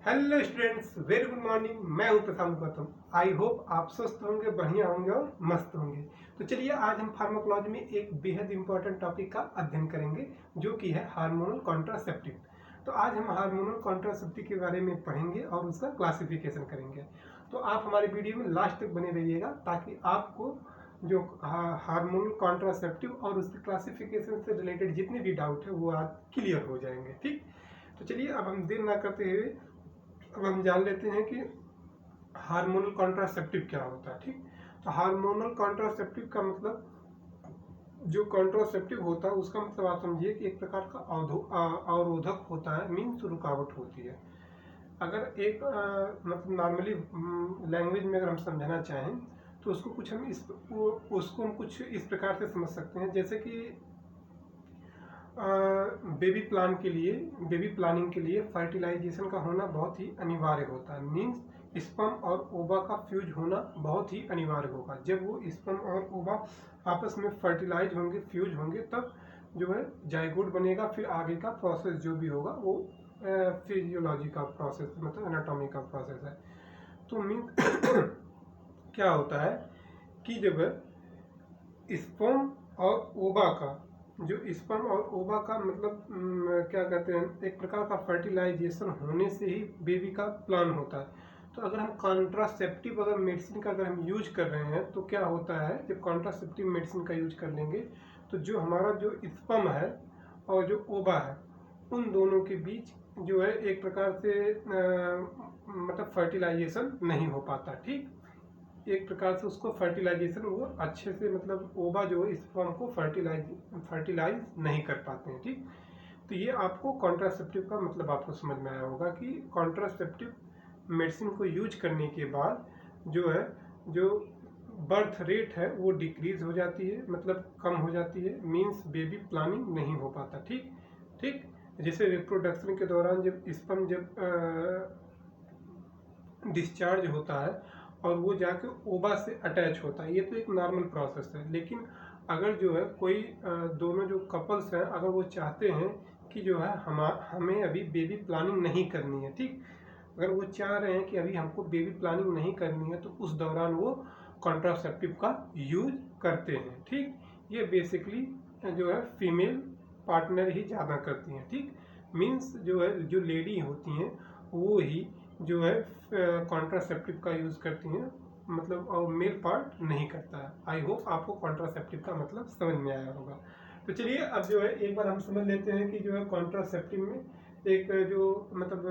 Hello students, very good morning. मैं हूं प्रशांत Gautam. I hope आप स्वस्थ होंगे, बढ़िया होंगे और मस्त होंगे। तो चलिए आज हम फार्माकोलॉजी में एक बेहद इंपॉर्टेंट टॉपिक का अध्ययन करेंगे जो कि है हार्मोनल कॉन्ट्रासेप्टिव। तो आज हम हार्मोनल कॉन्ट्रासेप्टिव के बारे में पढ़ेंगे और उसका क्लासिफिकेशन करेंगे। तो आप हमारे वीडियो में लास्ट तक बने रहिएगा ताकि आपको जो हार्मोनल कॉन्ट्रासेप्टिव और उसके क्लासिफिकेशन से रिलेटेड जितने भी डाउट है वो आज क्लियर हो जाएंगे। ठीक, तो चलिए अब हम देर ना करते हुए अब हम जान लेते हैं कि हार्मोनल कॉन्ट्रासेप्टिव क्या होता है। ठीक, तो हार्मोनल कॉन्ट्रासेप्टिव का मतलब जो कॉन्ट्रासेप्टिव होता है उसका मतलब आप समझिए कि एक प्रकार का अवरोधक होता है, मीन्स रुकावट होती है। अगर एक मतलब नॉर्मली लैंग्वेज में अगर हम समझाना चाहें तो उसको कुछ हम उसको हम कुछ इस प्रकार से समझ सकते हैं, जैसे कि बेबी प्लानिंग के लिए फर्टिलाइजेशन का होना बहुत ही अनिवार्य होता है। मीन्स स्पर्म और ओवा का फ्यूज होना बहुत ही अनिवार्य होगा। जब वो स्पर्म और ओवा आपस में फर्टिलाइज होंगे, फ्यूज होंगे, तब जो है जाइगोट बनेगा। फिर आगे का प्रोसेस जो भी होगा वो फिजियोलॉजी का प्रोसेस, मतलब एनाटॉमी का प्रोसेस है। तो मीन्स क्या होता है कि जब स्पर्म और ओवा का स्पर्म और ओवा का मतलब क्या कहते हैं, एक प्रकार का फर्टिलाइजेशन होने से ही बेबी का प्लान होता है। तो अगर हम कॉन्ट्रासेप्टिव अगर मेडिसिन का अगर हम यूज कर रहे हैं तो क्या होता है, जब कॉन्ट्रासेप्टिव मेडिसिन का यूज कर लेंगे तो जो हमारा जो स्पर्म है और जो ओवा है उन दोनों के बीच जो है एक प्रकार से मतलब फर्टिलाइजेशन नहीं हो पाता। ठीक, एक प्रकार से उसको फर्टिलाइजेशन वो अच्छे से मतलब ओवा जो है स्पर्म को फर्टिलाइज नहीं कर पाते हैं। ठीक, तो ये आपको कॉन्ट्रासेप्टिव का मतलब आपको समझ में आया होगा कि कॉन्ट्रासेप्टिव मेडिसिन को यूज करने के बाद जो है जो बर्थ रेट है वो डिक्रीज हो जाती है, मतलब कम हो जाती है। मीन्स बेबी प्लानिंग नहीं हो पाता। ठीक ठीक, जैसे रिप्रोडक्शन के दौरान जब स्पर्म जब डिस्चार्ज होता है और वो जाके ओवा से अटैच होता है, ये तो एक नॉर्मल प्रोसेस है। लेकिन अगर जो है कोई दोनों जो कपल्स हैं अगर वो चाहते हैं कि जो है हमें अभी बेबी प्लानिंग नहीं करनी है, ठीक, अगर वो चाह रहे हैं कि अभी हमको बेबी प्लानिंग नहीं करनी है तो उस दौरान वो कॉन्ट्रासेप्टिव का यूज करते हैं। ठीक, ये बेसिकली जो है फीमेल पार्टनर ही ज़्यादा करती हैं। ठीक, मीन्स जो है जो लेडी होती हैं वो ही जो है कॉन्ट्रासेप्टिव का यूज़ करती हैं, मतलब और मेल पार्ट नहीं करता है। आई होप आपको कॉन्ट्रासेप्टिव का मतलब समझ में आया होगा। तो चलिए अब जो है एक बार हम समझ लेते हैं कि जो है कॉन्ट्रासेप्टिव में एक जो मतलब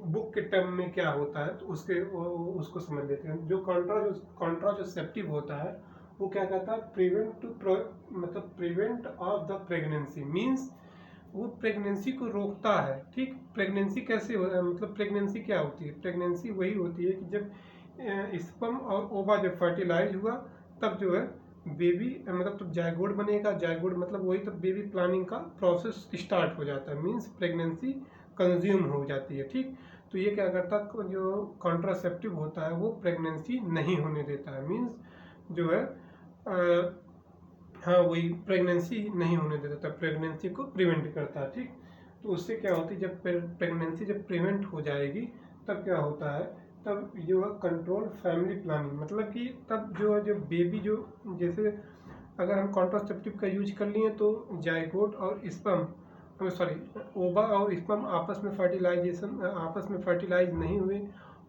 बुक के टर्म में क्या होता है, तो उसको समझ लेते हैं। जो कॉन्ट्रासेप्टिव होता है वो क्या कहता है, prevent of the pregnancy. Means वो प्रेगनेंसी को रोकता है। ठीक, प्रेगनेंसी कैसे हो, मतलब प्रेगनेंसी क्या होती है, प्रेगनेंसी वही होती है कि जब स्पर्म और ओवा जब फर्टिलाइज हुआ तब जो है बेबी मतलब तब जाइगोट बनेगा। जाइगोट मतलब वही, तब बेबी प्लानिंग का प्रोसेस स्टार्ट हो जाता है। मीन्स प्रेगनेंसी कंज्यूम हो जाती है। ठीक, तो ये क्या करता है, जो कॉन्ट्रासेप्टिव होता है वो प्रेगनेंसी नहीं होने देता है। मीन्स जो है हाँ वही प्रेगनेंसी नहीं होने देता, प्रेगनेंसी को प्रिवेंट करता है। ठीक, तो उससे क्या होती है, जब प्रेगनेंसी जब प्रिवेंट हो जाएगी तब क्या होता है, तब जो है कंट्रोल फैमिली प्लानिंग, मतलब कि तब जो है जो बेबी जो जैसे अगर हम कॉन्ट्रासेप्टिव का यूज कर लिए तो जाइगोट और स्पर्म ओवा और स्पर्म आपस में फर्टिलाइज नहीं हुए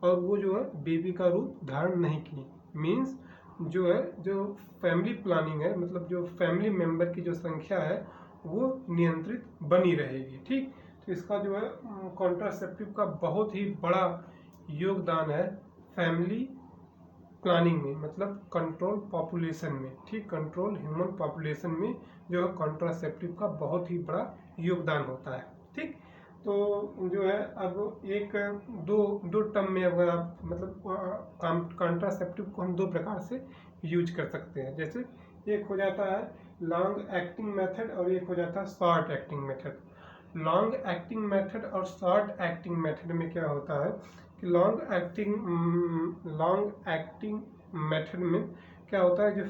और वो जो है बेबी का रूप धारण नहीं किए। मीन्स जो है जो फैमिली प्लानिंग है, मतलब जो फैमिली मेंबर की जो संख्या है वो नियंत्रित बनी रहेगी। ठीक, तो इसका जो है कॉन्ट्रासेप्टिव का बहुत ही बड़ा योगदान है फैमिली प्लानिंग में, मतलब कंट्रोल पॉपुलेशन में। ठीक, कंट्रोल ह्यूमन पॉपुलेशन में जो है कॉन्ट्रासेप्टिव का बहुत ही बड़ा योगदान होता है। ठीक, तो जो है अब एक दो टर्म में अगर आप मतलब कॉन्ट्रासेप्टिव को हम दो प्रकार से यूज कर सकते हैं। जैसे एक हो जाता है लॉन्ग एक्टिंग मेथड और एक हो जाता है short acting method. Long acting method और शॉर्ट एक्टिंग मेथड में क्या होता है कि लॉन्ग एक्टिंग मेथड में क्या होता है, जो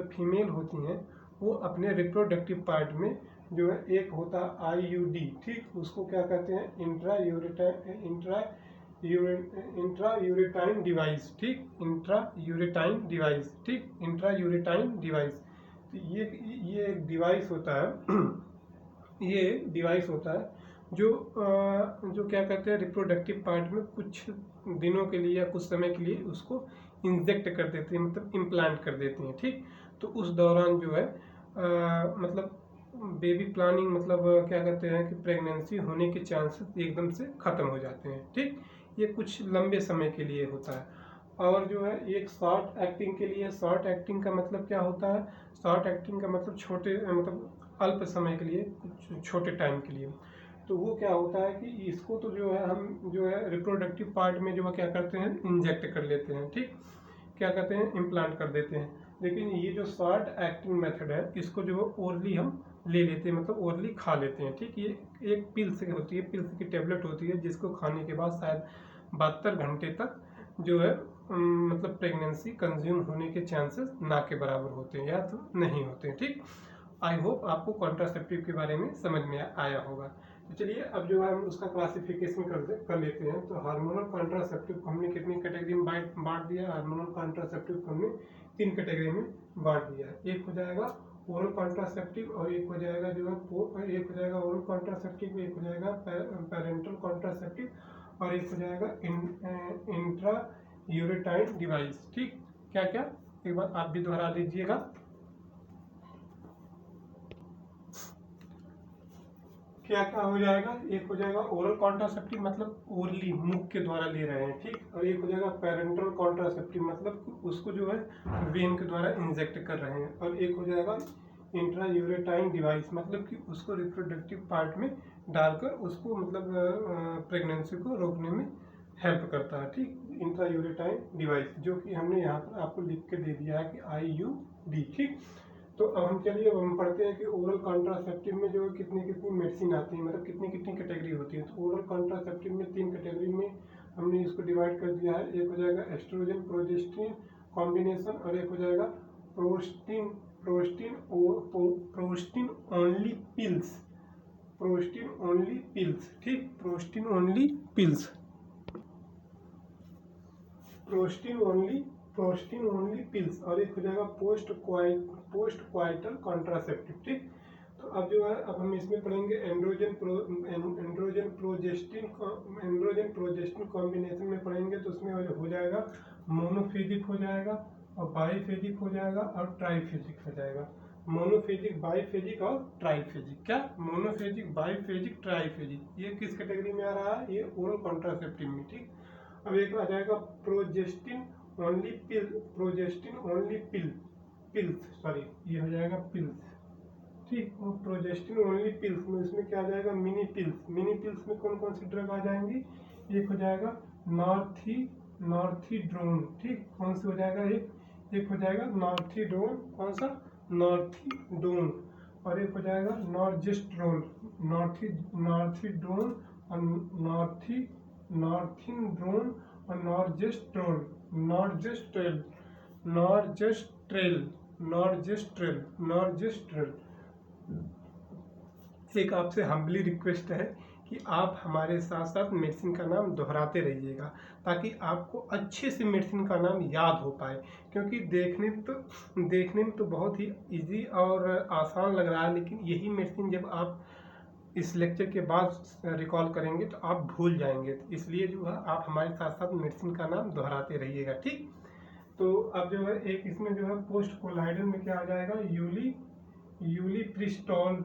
फीमेल होती हैं वो अपने रिप्रोडक्टिव पार्ट में जो है एक होता है IUD, ठीक, उसको क्या कहते हैं, इंट्रा यूरेटाइन डिवाइस, ठीक, इंट्रा यूरेटाइन डिवाइस, ठीक, इंट्रा यूरेटाइन डिवाइस। तो ये एक डिवाइस होता है ये डिवाइस होता है जो क्या कहते हैं, रिप्रोडक्टिव पार्ट में कुछ दिनों के लिए या कुछ समय के लिए उसको इंजेक्ट कर देते हैं, मतलब इम्प्लांट कर देते हैं, ठीक। तो उस दौरान जो है मतलब बेबी प्लानिंग, मतलब क्या कहते हैं कि प्रेगनेंसी होने के चांसेस एकदम से ख़त्म हो जाते हैं, ठीक। ये कुछ लंबे समय के लिए होता है। और जो है एक शॉर्ट एक्टिंग के लिए, शॉर्ट एक्टिंग का मतलब क्या होता है, शॉर्ट एक्टिंग का मतलब छोटे, मतलब अल्प समय के लिए, कुछ छोटे टाइम के लिए। तो वो क्या होता है कि इसको तो जो है हम जो है रिप्रोडक्टिव पार्ट में जो है क्या करते हैं, इंजेक्ट कर लेते हैं, ठीक, क्या कहते हैं, इम्प्लांट कर देते हैं। लेकिन ये जो शॉर्ट एक्टिंग मेथड है, इसको जो है ओरली हम ले लेते हैं, मतलब ओरली खा लेते हैं, ठीक। ये एक पिल्स होती है, पिल्स की टेबलेट होती है, जिसको खाने के बाद शायद 72 घंटे तक जो है मतलब प्रेगनेंसी कंज्यूम होने के चांसेस ना के बराबर होते हैं या तो नहीं होते हैं, ठीक। आई होप आपको कॉन्ट्रासेप्टिव के बारे में समझ में आया होगा। तो चलिए अब जो है हम उसका क्लासिफिकेशन कर लेते हैं। तो हार्मोनल कॉन्ट्रासेप्टिव को हमने कितनी कैटेगरी में बांट दिया, हार्मोनल कॉन्ट्रासेप्टिव को हमने 3 कैटेगरी में बांट दिया है। एक हो जाएगा ओरल कॉन्ट्रासेप्टिव, और एक हो जाएगा जो है एक हो जाएगा ओरल कॉन्ट्रासेप्टिव, एक हो जाएगा पेरेंटल कॉन्ट्रासेप्टिव, और एक हो जाएगा इंट्रा यूरेटाइन डिवाइस, ठीक। क्या क्या, एक बार आप भी दोहरा लीजिएगा। क्या क्या हो जाएगा, एक हो जाएगा ओरल कॉन्ट्रासेप्टिव, मतलब ओरली मुख के द्वारा ले रहे हैं, ठीक। और एक हो जाएगा पेरेंटल कॉन्ट्रासेप्टिव, मतलब उसको जो है वेन के द्वारा इंजेक्ट कर रहे हैं। और एक हो जाएगा इंट्रा यूरेटाइन डिवाइस, मतलब कि उसको रिप्रोडक्टिव पार्ट में डालकर उसको मतलब प्रेगनेंसी को रोकने में हेल्प करता है, ठीक, इंट्रा यूरेटाइन डिवाइस, जो कि हमने यहाँ पर आपको लिख के दे दिया है कि IUD, ठीक। तो अब हम चलिए अब हम पढ़ते हैं कि ओरल कॉन्ट्रासेप्टिव में जो कितनी कितनी मेडिसिन आती है, मतलब कितनी कितनी कैटेगरी होती है। तो ओरल कॉन्ट्रासेप्टिव में 3 कैटेगरी में हमने इसको डिवाइड कर दिया है। एक हो जाएगा एस्ट्रोजन प्रोजेस्टिन कॉम्बिनेशन, और एक हो जाएगा प्रोस्टिन प्रोस्टिन प्रोस्टिन ओनली पिल्स, प्रोस्टिन ओनली पिल्स, ठीक, प्रोस्टिन ओनली पिल्स, प्रोस्टिन ओनली पिल्स। और एक हो जाएगा पोस्ट क्वाइटल कॉन्ट्रासेप्टिव, ठीक। तो अब जो है अब हम इसमें पढ़ेंगे एंड्रोजन प्रोजेस्टिन कॉम्बिनेशन में पढ़ेंगे। तो उसमें हो जाएगा मोनोफेजिक हो जाएगा, और बाईफेजिक हो जाएगा, और ट्राईफेजिक हो जाएगा। मोनोफेजिक, बाईफेजिक और ट्राईफेजिक। क्या, मोनोफेजिक, बाईफेजिक, ट्राईफेजिक, ये किस कैटेगरी में आ रहा है, ये ओरल कॉन्ट्रासेप्टिव में, ठीक। अब एक आ जाएगा प्रोजेस्टिन ओनली पिल्स, सॉरी, ये हो जाएगा पिल्स, ठीक। और प्रोजेस्टिन ओनली पिल्स में इसमें क्या आ जाएगा, मिनी पिल्स में कौन कौन सी ड्रग आ जाएंगी, एक हो जाएगा नॉर्थिड्रोन, ठीक, कौन सी हो जाएगा, एक हो जाएगा नॉर्थिडोन, कौन सा, नॉर्थिडोन, और एक हो जाएगा नॉर्जेस्ट्रोन, नॉर्थिडोन, और नॉर्थिनड्रोन, और नॉर्जेस्ट्रेल। एक आपसे हम्बली रिक्वेस्ट है कि आप हमारे साथ साथ मेडिसिन का नाम दोहराते रहिएगा, ताकि आपको अच्छे से मेडिसिन का नाम याद हो पाए। क्योंकि देखने में तो बहुत ही इजी और आसान लग रहा है, लेकिन यही मेडिसिन जब आप इस लेक्चर के बाद रिकॉल करेंगे तो आप भूल जाएंगे। तो इसलिए जो है आप हमारे साथ साथ मेडिसिन का नाम दोहराते रहिएगा, ठीक। तो अब जो है एक इसमें जो है पोस्ट कोलाइडल में क्या आ जाएगा, यूलिप्रिस्टोल,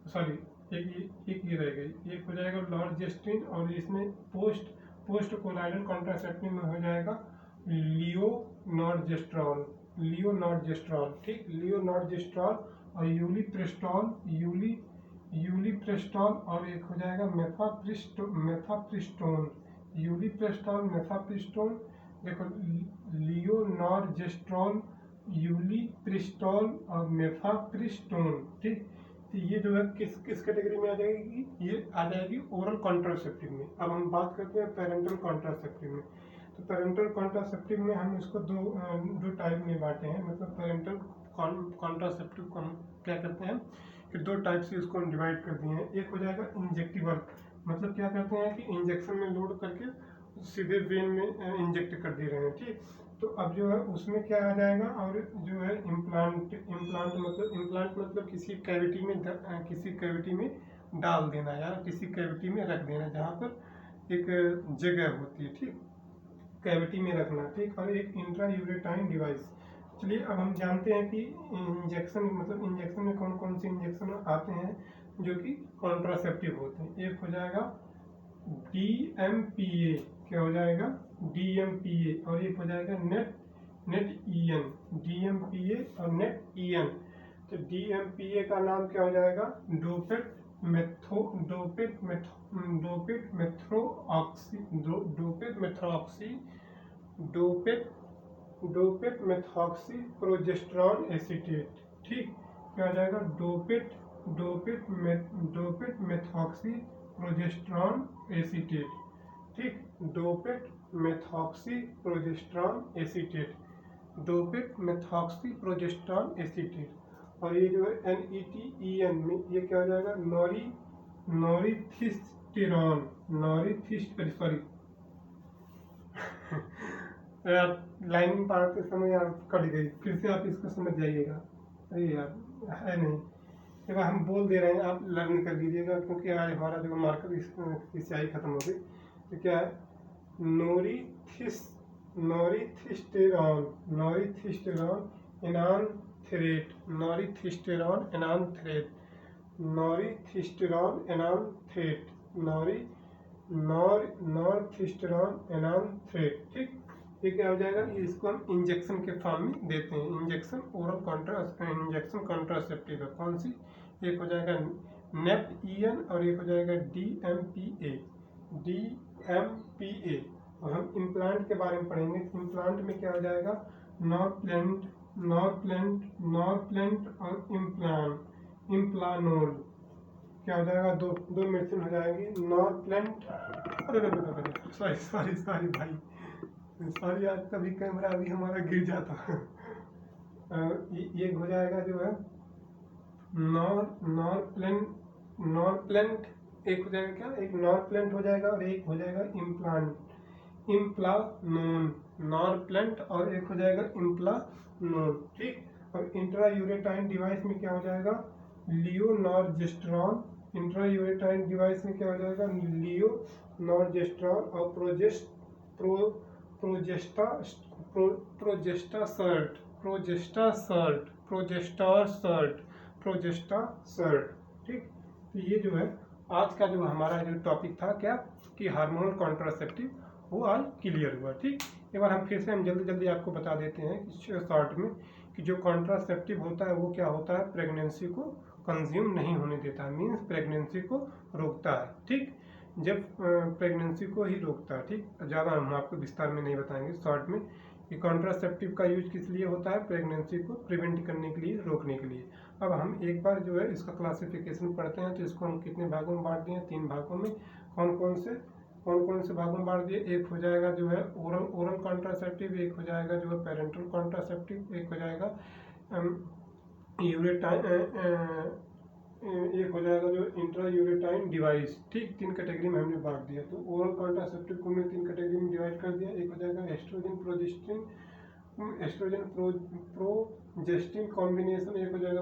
सॉरी, एक ये रह गई, एक हो जाएगा लॉर्जेस्टिन, और इसमें पोस्ट कोलाइडल कॉन्ट्रासेप्टिव में हो जाएगा लियोनॉर्जेस्ट्रॉल, ठीक, लियोनॉर्जेस्ट्रॉल, और यूलिप्रेस्टॉल, और एक हो जाएगा मेफाप्रिस्टोन, मेफाप्रिस्टोन, देखो, लियोनॉर्जेस्ट्रॉल, यूलिप्रिस्टोल, और मेफाप्रिस्टोन, ठीक। तो ये जो है किस कैटेगरी में आ जाएगी, ये आ जाएगी ओरल कॉन्ट्रासेप्टिव में। अब हम बात करते हैं पेरेंटल कॉन्ट्रासेप्टिव में। तो पेरेंटल कॉन्ट्रासेप्टिव में हम इसको दो टाइप में बांटे हैं, मतलब पेरेंटल कॉन्ट्रासेप्टिव को हम क्या करते हैं कि दो टाइप से इसको हम डिवाइड कर दिए हैं। एक हो जाएगा इंजेक्टिबल, मतलब क्या करते हैं कि इंजेक्शन में लोड करके सीधे वेन में इंजेक्ट कर दे रहे हैं, ठीक। तो अब जो है उसमें क्या आ जाएगा, और जो है इम्प्लांट मतलब किसी कैविटी में डाल देना या किसी कैविटी में रख देना, जहाँ पर एक जगह होती है, ठीक, कैविटी में रखना, ठीक। और एक इंट्रायूरेटाइन डिवाइस। चलिए अब हम जानते हैं कि इंजेक्शन में कौन कौन से इंजेक्शन आते हैं जो कि कॉन्ट्रासेप्टिव होते हैं। एक हो जाएगा DMPA, क्या हो जाएगा DMPA, और एक हो जाएगा नेट EN, DMPA और नेट EN। तो DMPA का नाम क्या हो जाएगा, डोपेट मेथॉक्सी प्रोजेस्टेरॉन एसीटेट, ठीक। क्या हो जाएगा, डोपेट मेथॉक्सी प्रोजेस्टेरॉन एसीटेट, ठीक। डोपेट मेथॉक्सी प्रोजेस्टेरॉन एसीटेट। और ये जो है NETEN में ये क्या हो जाएगा, सॉरी लाइनिंग पढ़ते समय यार कट गई, फिर से आप इसको समझ जाइएगा। अरे यार है नहीं, एक बार हम बोल दे रहे हैं, आप लर्न कर लीजिएगा, क्योंकि आज हमारा जो मार्कर की स्याही खत्म हो गई। तो क्या है, नोरिथिस्टेरॉन एनानथ्रेट, ठीक। ये क्या हो जाएगा, इसको हम इंजेक्शन के फॉर्म में देते हैं। इंजेक्शन कॉन्ट्रासेप्टिव है, कौन सी, एक हो जाएगा नेट EN और एक हो जाएगा DMPA। और हम इम्प्लांट के बारे में पढ़ेंगे। इम्प्लांट में क्या हो जाएगा, नॉरप्लेंट और इम्प्लानोल, क्या हो जाएगा, दो मेडिसिन हो जाएगी। नॉरप्लेंट, सॉरी भाई, सॉरी, आज कभी कैमरा अभी हमारा गिर जाता है। ये हो जाएगा जो है नॉरप्लेंट, एक हो जाएगा क्या, एक नॉरप्लेंट हो जाएगा और एक हो जाएगा इम्प्लानोन, नॉरप्लेंट और एक हो जाएगा इम्प्लानोन, ठीक। और इंट्रायूरेटाइन डिवाइस में क्या हो जाएगा, लियोनॉर्जेस्टेरॉन, इंट्रायूरेटाइन डिवाइस में क्या हो जाएगा, लियोनॉर्जेस्टेरॉन और प्रोजेस्टासर्ट, ठीक। तो ये जो है आज का जो हमारा जो टॉपिक था, क्या कि हार्मोनल कॉन्ट्रासेप्टिव, वो आज क्लियर हुआ, ठीक। एक बार हम फिर से जल्दी आपको बता देते हैं शॉर्ट में कि जो कॉन्ट्रासेप्टिव होता है वो क्या होता है, प्रेगनेंसी को कंज्यूम नहीं होने देता, मीन्स प्रेगनेंसी को रोकता है, ठीक। जब प्रेगनेंसी को ही रोकता है, ठीक। ज़्यादा हम आपको विस्तार में नहीं बताएंगे, शॉर्ट में। ये कॉन्ट्रासेप्टिव का यूज किस लिए होता है, प्रेगनेंसी को प्रिवेंट करने के लिए, रोकने के लिए। अब हम एक बार जो है इसका क्लासिफिकेशन पढ़ते हैं। तो इसको हम कितने भागों में बांट दिए, 3 भागों में। कौन कौन से भागों में बांट दिए, एक हो जाएगा जो है ओरल कॉन्ट्रासेप्टिव, एक हो जाएगा जो है पेरेंटल कॉन्ट्रासेप्टिव, एक हो जाएगा एक हो जाएगा जो इंट्रायूरेटाइन डिवाइस, ठीक। 3 कैटेगरी में हमने बांट दिया। तो ओरल कॉन्ट्रासेप्टिव को हमने 3 कैटेगरी में डिवाइड कर दिया। एक हो जाएगा प्रोजेस्टिन कॉम्बिनेशन, एक हो जाएगा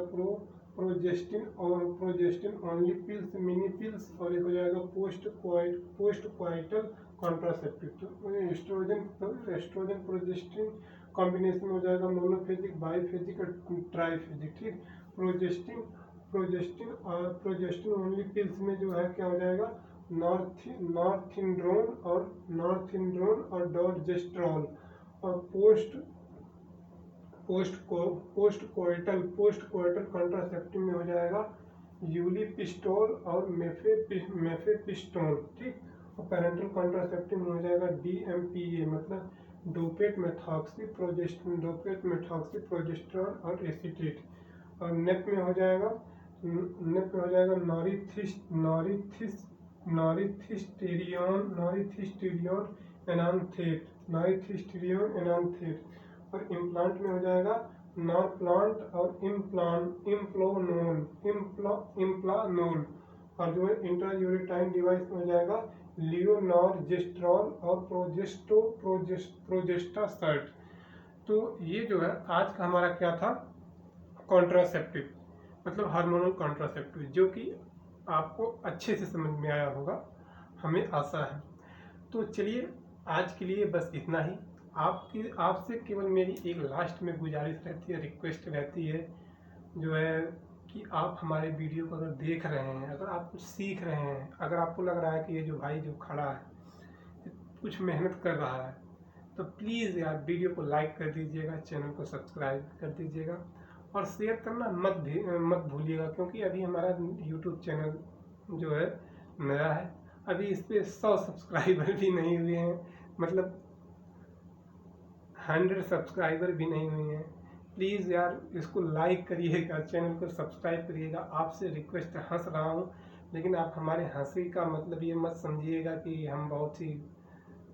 प्रोजेस्टिन और progestin only pills, mini pills, और एक हो जाएगा पोस्ट क्वाइटल कॉन्ट्रासेप्टिव। तो एस्ट्रोजन प्रोजेस्टिन कॉम्बिनेशन हो जाएगा मोनोफेजिक, बाईफेजिक और ट्राईफेजिक, ठीक। प्रोजेस्टिन ओनली पिल्स में जो है क्या हो जाएगा, नॉर्थिंड्रोन और डोर्जेस्ट्रॉल। और पोस्ट कोइटल कॉन्ट्रासेप्टिव में हो जाएगा यूलिपिस्टोल और मेफेपिस्टोन, ठीक। और पेरेंटल कॉन्ट्रासेप्टिव में हो जाएगा DMPA, मतलब डोपेट मेथॉक्सी प्रोजेस्टेरॉन और एसीटेट। और नेप में हो जाएगा नॉरिथिस्टेरियन एनांथेट। और इम्प्लांट में हो जाएगा नॉन प्लांट और इम्प्लानोल, और जो है इंट्रायूरेटाइन डिवाइस में हो जाएगा लियोनॉर्जेस्ट्रॉल और प्रोजेस्टासर्ट। तो ये जो है आज का हमारा क्या था, कॉन्ट्रासेप्टिव, मतलब हार्मोनल कॉन्ट्रासेप्टिव, जो कि आपको अच्छे से समझ में आया होगा, हमें आशा है। तो चलिए आज के लिए बस इतना ही। आपसे केवल मेरी एक लास्ट में गुजारिश रहती है, रिक्वेस्ट रहती है, जो है कि आप हमारे वीडियो को अगर देख रहे हैं, अगर आप कुछ सीख रहे हैं, अगर आपको लग रहा है कि ये जो भाई जो खड़ा है कुछ मेहनत कर रहा है, तो प्लीज़ यार वीडियो को लाइक कर दीजिएगा, चैनल को सब्सक्राइब कर दीजिएगा और शेयर करना मत भूलिएगा, क्योंकि अभी हमारा यूट्यूब चैनल जो है नया है, अभी इस पर 100 सब्सक्राइबर भी नहीं हुए हैं, मतलब 100 सब्सक्राइबर भी नहीं हुए हैं। प्लीज़ यार इसको लाइक करिएगा, चैनल को सब्सक्राइब करिएगा। आपसे रिक्वेस्ट, हंस रहा हूँ लेकिन आप हमारे हंसी का मतलब ये मत समझिएगा कि हम बहुत ही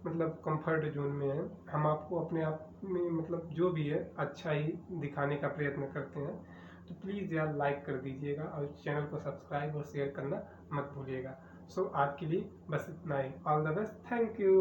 मतलब कंफर्ट जोन में हैं। हम आपको अपने आप में मतलब जो भी है अच्छा ही दिखाने का प्रयत्न करते हैं। तो प्लीज़ यार लाइक कर दीजिएगा और चैनल को सब्सक्राइब और शेयर करना मत भूलिएगा। सो आज के लिए बस इतना ही। All the best, thank you.